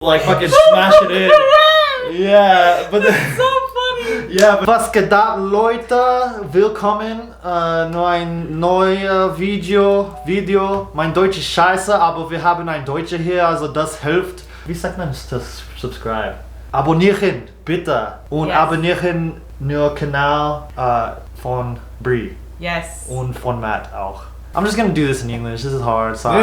Like fucking smash it in. Yeah, but That's so funny. ja, was geht ab, Leute? Willkommen. Neues Video. Mein Deutsch ist scheiße, aber wir haben ein Deutscher hier, also das hilft. Wie sagt man das? Subscribe. Abonnieren, bitte. Und Yes. abonnieren den Kanal von Brie. Yes. Und von Matt auch. I'm just gonna do this in English. This is hard, sorry.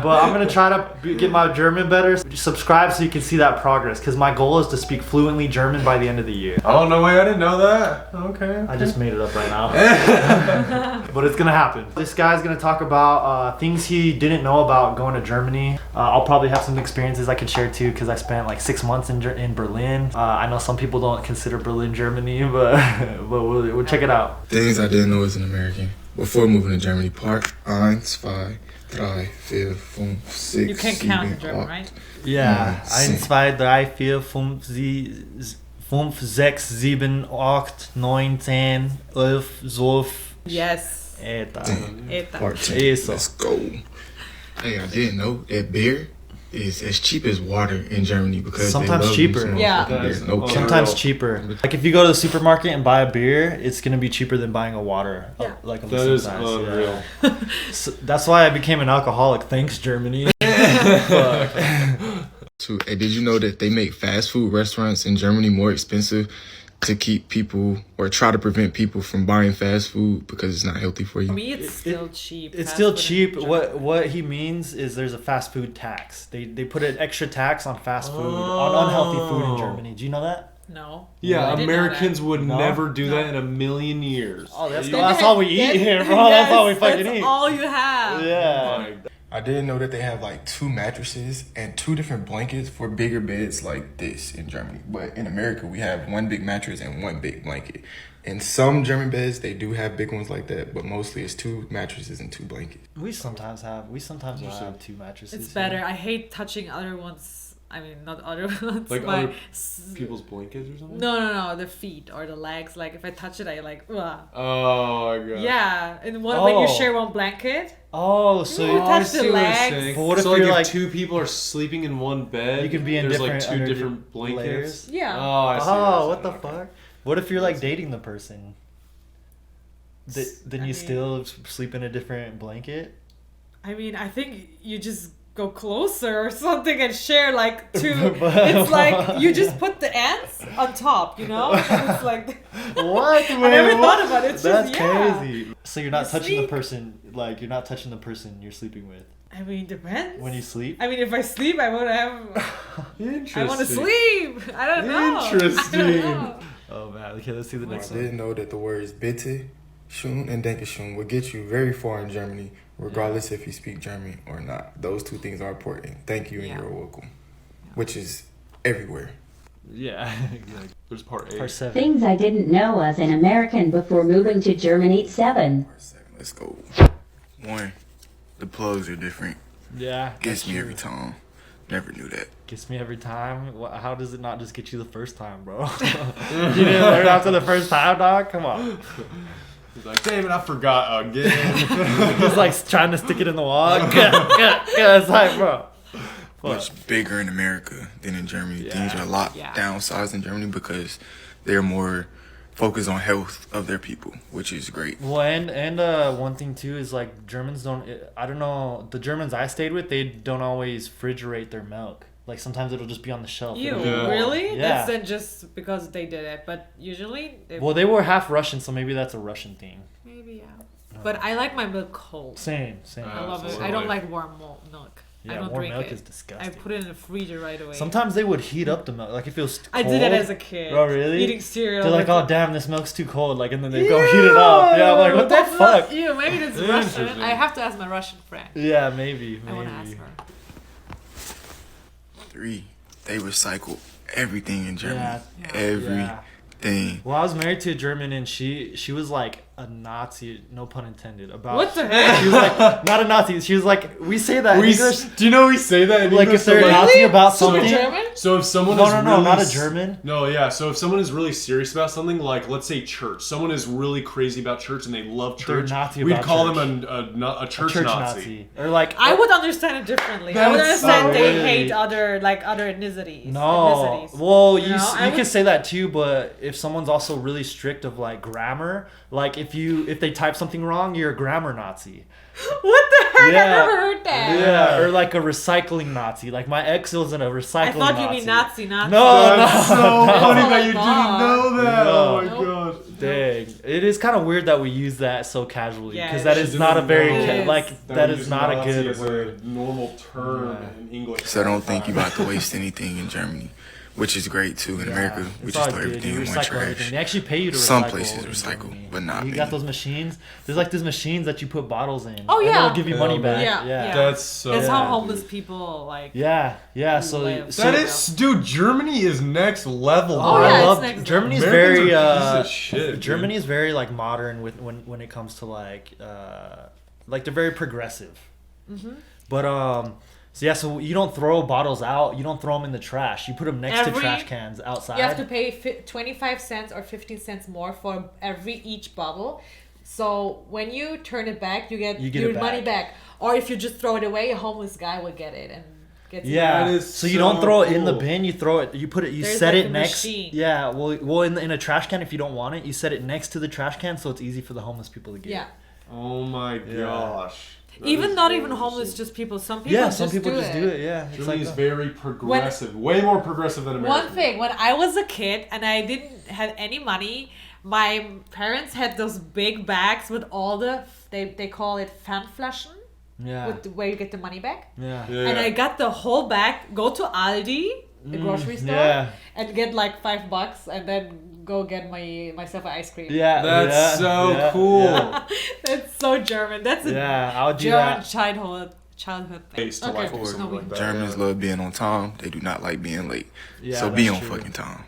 But I'm gonna try to get my German better. Subscribe so you can see that progress, because my goal is to speak fluently German by the end of the year. Oh, no way, I didn't know that. Okay. I just made it up right now. But it's gonna happen. This guy's gonna talk about things he didn't know about going to Germany. I'll probably have some experiences I can share too, because I spent like 6 months in Berlin. I know some people don't consider Berlin Germany, but we'll check it out. Things I didn't know as an American. Before moving to Germany, Part 1, 2, 3, 4, 5, 6, You can't count in 7, German, 8. right? Ja, 1, 2, 3, 4, 5, 6, 7, 8, 9, 10, 11, 12. Yes. Eita. Eita. Part 10. Isso. Let's go. Hey, I didn't know that beer is as cheap as water in Germany because Sometimes they love cheaper. these Yeah. motherfucking beers. No cap. Sometimes cheaper. Like if you go to the supermarket and buy a beer, it's gonna be cheaper than buying a water. Yeah. Like a That is size, unreal. yeah. So that's why I became an alcoholic. Thanks, Germany. Fuck. Too. Hey, did you know that they make fast food restaurants in Germany more expensive to keep people or try to prevent people from buying fast food because it's not healthy for For you? me, it's still cheap. It's Fast still food in cheap. Germany. What he means is there's a fast food tax. They put an extra tax on fast food, on unhealthy food in Germany. Do you know that? No. Yeah, I didn't know Americans that. would No? never do that in a million years. Oh, that's You- all we eat here, bro. That's all we fucking that's eat. all you have. Yeah. Like, I didn't know that they have like 2 mattresses and 2 different blankets for bigger beds like this in Germany. But in America, we have 1 big mattress and 1 big blanket. In some German beds, they do have big ones like that, but mostly it's 2 mattresses and 2 blankets. We sometimes will have 2 mattresses. It's better. I hate touching other ones. I mean, not other ones. like my other people's blankets or something? No, the feet or the legs. Like if I touch it, I like. Ugh. Oh, my God. Yeah, and when you Oh. share one blanket. Oh, so You touch I the see what you're legs. saying. But what if so you're like like- if 2 people are sleeping in one bed, you can be in there's different like 2 under different blankets. layers? Yeah. Oh, I see. Oh, what the Okay. fuck? What if you're like dating the person? Then I you mean- still sleep in a different blanket? I mean, I think you just go closer or something and share like 2. But- It's like you just put the ants on top, you know? It's like What? I never thought about it. It's That's just yeah. crazy. So you're not You touching the sleep. person, like you're not touching the person you're sleeping with I mean, depends. when you sleep. I mean, if I sleep, I want to have. Interesting. I want to sleep. I don't know. Interesting. I don't know. Oh man, okay, let's see the I next one. didn't know that the words bitte, schön, and dankeschön will get you very far in Germany, regardless if you speak German or not. Those 2 things are important. Thank you and Yeah. you're welcome, which is everywhere. Yeah, exactly. There's part 8. Part 7. Things I didn't know as an American before moving to Germany. 7. Part 7, let's go. 1, the plugs are different. Yeah, Gets that's me true. every time. Never knew that. Gets me every time. How does it not just get you the first time, bro? You didn't learn after the first time, dog? Come on. He's like, damn it, I forgot again. He's like trying to stick it in the wall. It's like, bro. Fuck. Much bigger in America than in Germany. Yeah. Things are a lot Yeah. downsized in Germany because they're more focused on health of their people, which is great. Well, and one thing too is like Germans don't. I don't know. The Germans I stayed with, they don't always refrigerate their milk. Like sometimes it'll just be on the shelf. Ew, It'll be warm. really? Yeah. That's then just because they did it. But usually, Well, they were half Russian, so maybe that's a Russian thing. maybe, yeah. But I like my milk cold. Same. I love it. so I do don't I. like warm milk. I Yeah, don't warm drink milk it. is I disgusting. put it in the freezer right away. Sometimes they would heat up the milk, like if it was I cold. did that as a kid. Oh, really? Eating cereal. They're like, with oh damn, this milk's too cold. Like, and then they go heat it up. Yeah, I'm like, what the That's fuck? not you. Maybe that's Russian. Interesting. I have to ask my Russian friend. Yeah, maybe. I want to ask her. 3, they recycle everything in Germany. Yeah. Everything. Well, I was married to a German, and she was like a Nazi, no pun intended, about. What the heck? She was like, not a Nazi. She was like, we say that in English. Do you know we say that in Like English? if they're So, a like, Nazi about So something. German? so if someone No, is no, no, really not a German. No, yeah. So if someone is really serious about something, like let's say church, someone is really crazy about church and they love They're church. Nazi We'd about call church. them a church, Church Nazi. Nazi. Or like I would understand it differently. I would That's understand so they weird. hate other ethnicities. No, ethnicities. well, You you know, I you would- can say that too, but if someone's also really strict of like grammar, like if they type something wrong, you're a grammar Nazi. What the heck? Yeah. I never heard that. Yeah, or like a recycling Nazi. Like my ex wasn't a recycling I thought Nazi. you mean Nazi, Nazi. No, That's no, so no. funny That's that what you I didn't thought. know that. No. Oh my Nope. gosh. Dang, it is kind of weird that we use that so casually Yeah, because it that is. is not a very It is. like that we is use not a Nazi good as word. a normal term Yeah. in English. So don't think you about to waste anything in Germany, which is great too. In America, we It's just all throw good. everything You in one recycle trash. everything. They actually pay you to recycle. Some places in recycle, Germany. but not You many. got those machines. There's like these machines that you put bottles in. Oh, and yeah. they'll give you money Yeah, back. Yeah, Yeah. yeah. That's so. That's how Yeah. homeless people like. Yeah. So, Live. so That is, dude. Germany is next level. Oh, bro. yeah, I it's love next Germany's level. very Americans are pieces of shit, dude. Germany is very like modern with when it comes to like they're very progressive. Mm-hmm. But so yeah, so you don't throw bottles out. You don't throw them in the trash. You put them next to Every- trash cans outside. You have to pay 25 cents or 15 cents more for each bottle. So when you turn it back, you get, You get your it back. money back. Or if you just throw it away, a homeless guy will get it and get it. Yeah, That is so you don't so throw it in the cool. bin. You throw it. You put it. You There's set like it a next. machine. Yeah, well, in a trash can if you don't want it, you set it next to the trash can so it's easy for the homeless people to get. Yeah. Oh my gosh. That Even is not very even homeless, interesting. just people. Some people Yeah, just some people do just it. do it. Yeah, it's Germany is like very progressive. Way more progressive than America. One thing, when I was a kid and I didn't have any money, my parents had those big bags with all the, they call it Pfandflaschen, yeah, with the, where you get the money back. yeah. Yeah. And I got the whole bag, go to Aldi, the grocery store, yeah. and get like $5 and then go get myself an ice cream. Yeah, That's yeah, so yeah, cool. Yeah, That's so German. That's a yeah, I would do German that. childhood thing. Place to like do something no, we- like that. Germans love being on time. They do not like being late. Yeah, So be that's on true. fucking time.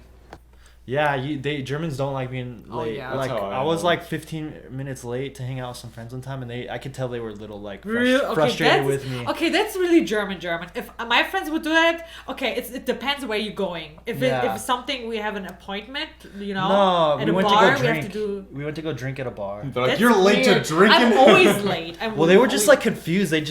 Yeah, Germans don't like being Oh, late. yeah. Like That's how I I was am. like 15 minutes late to hang out with some friends one time, and I could tell they were a little like Okay, frustrated that's, with me. Okay, that's really German. If my friends would do that, okay, it depends where you're going. If Yeah. if something we have an appointment, you know, No, at we a went bar, to go we have to drink. do. We went to go drink at a bar. They're like, That's you're late weird. to drinking. I'm always late. Well, they were just like confused. They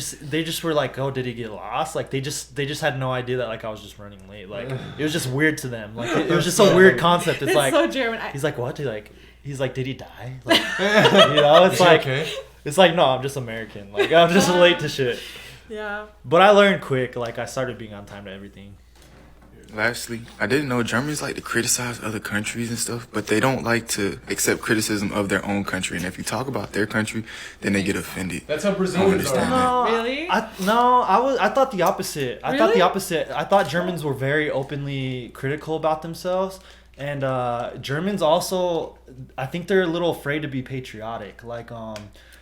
just were like, "Oh, did he get lost?" Like they just had no idea that like I was just running late. Like it was just weird to them. Like it was just a weird concept. It's That's like so German. he's like, "What?" He's like, "Did he die?" Like, you know, it's Is he like okay? it's like no, I'm just American. Like I'm just late to shit. yeah. But I learned quick. Like I started being on time to everything. Lastly, I didn't know Germans like to criticize other countries and stuff, but they don't like to accept criticism of their own country. And if you talk about their country, then they get offended. That's how Brazilians understand are. that. Really? I thought the opposite. I thought Really? the opposite. I thought Germans were very openly critical about themselves. And Germans also, I think they're a little afraid to be patriotic. Like,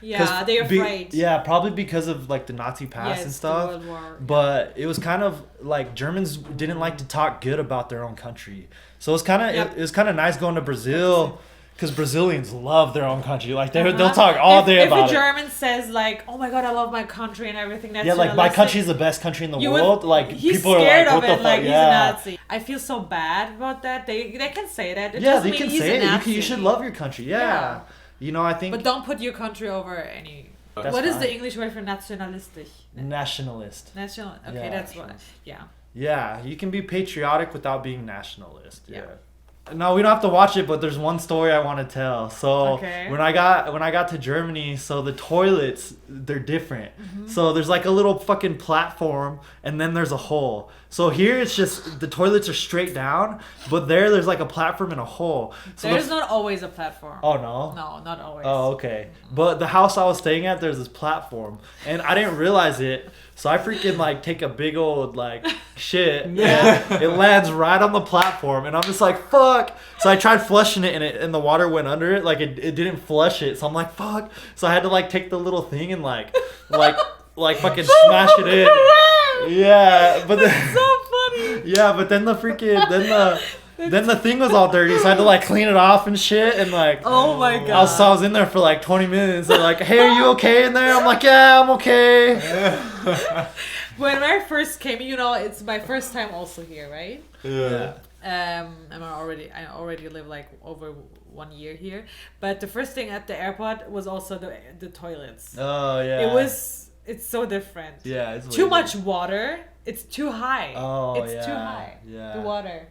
Yeah, 'cause they're afraid. Yeah, probably because of like the Nazi past Yes, and the stuff. World War. But it was kind of like Germans didn't like to talk good about their own country. So it was kind of Yep. it was kind of nice going to Brazil because Brazilians love their own country. Like they'll Uh-huh. talk all day if about a it. German says like, "Oh my God, I love my country and everything," that's Yeah, like my nationalistic, country's the best country in the you would- world. Like he's people are scared like, of what the it, fuck? like Yeah. he's a Nazi. I feel so bad about that. They can say that. It Yeah, doesn't they mean can he's say a it. Nazi. You should love your country. Yeah. Yeah. You know, I think But don't put your country over any. That's What is fine. the English word for nationalistic? nationalist. National. Okay, Yeah, that's what. Yeah. Yeah, you can be patriotic without being nationalist. Yeah. Yeah. No, we don't have to watch it, but there's one story I want to tell. So Okay. when I got to Germany, so the toilets they're different. Mm-hmm. So there's like a little fucking platform, and then there's a hole. So here it's just the toilets are straight down, but there's like a platform and a hole. So There's not always a platform. oh no. No, not always. Oh, okay. But the house I was staying at, there's this platform, and I didn't realize it. So I freaking like take a big old like shit, and it lands right on the platform, and I'm just like fuck. So I tried flushing it, and the water went under it, like it didn't flush it. So I'm like fuck. So I had to like take the little thing and like fucking smash it in. Yeah, but then So funny. yeah, but then the freaking Then the thing was all dirty, so I had to like clean it off and shit. And like, Oh my god. I was in there for like 20 minutes. They're like, "Hey, are you okay in there?" I'm like, "Yeah, I'm okay." When I first came, you know, it's my first time also here, right? Yeah. I already live like over 1 year here, but the first thing at the airport was also the toilets. Oh yeah. It's so different. Yeah, it's Too way much water. It's too high. Oh, it's too yeah, high. yeah. The water.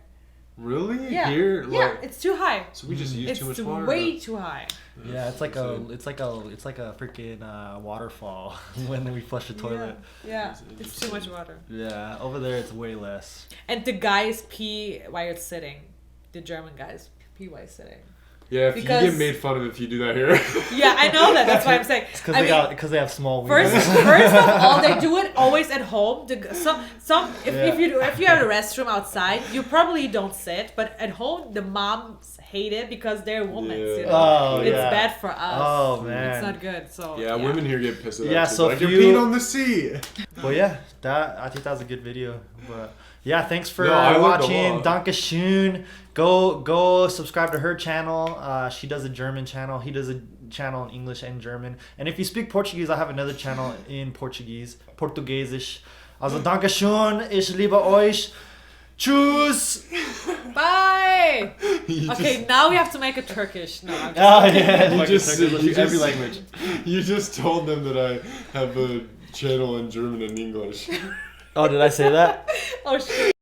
Really? Yeah. Here? Yeah, Like, it's too high. so we just use It's too much water? way too high. Yeah, it's like a freaking waterfall when we flush the toilet. Yeah, it's too much water. Yeah, over there it's way less. And the guys pee while you're sitting. The German guys pee while sitting. Yeah, if Because- you get made fun of if you do that here. Yeah, I know that. That's why I'm saying. It's because I mean, they have small First, wheels. first of all, they do it always at home. If you have a restroom outside, you probably don't sit. But at home, the moms hate it because they're women. Yeah. You know? Oh, It's yeah. bad for us. Oh, man. it's not good. So Yeah, women here get pissed at Yeah, that. so like, if you're you- peeing on the sea. Well, yeah, I think that was a good video. But yeah, thanks for No, I learned a watching. lot. Dankeschön. Go subscribe to her channel. She does a German channel. He does a channel in English and German. And if you speak Portuguese, I have another channel in Portuguese, Portugiesisch. Also Dankeschön. Ich liebe euch. Tschüss. Bye. You Okay, now we have to make a Turkish. No, I'm just Oh yeah, You like just- Turkish, you every just- language. You just told them that I have a channel in German and English. Oh, did I say that? Oh shit.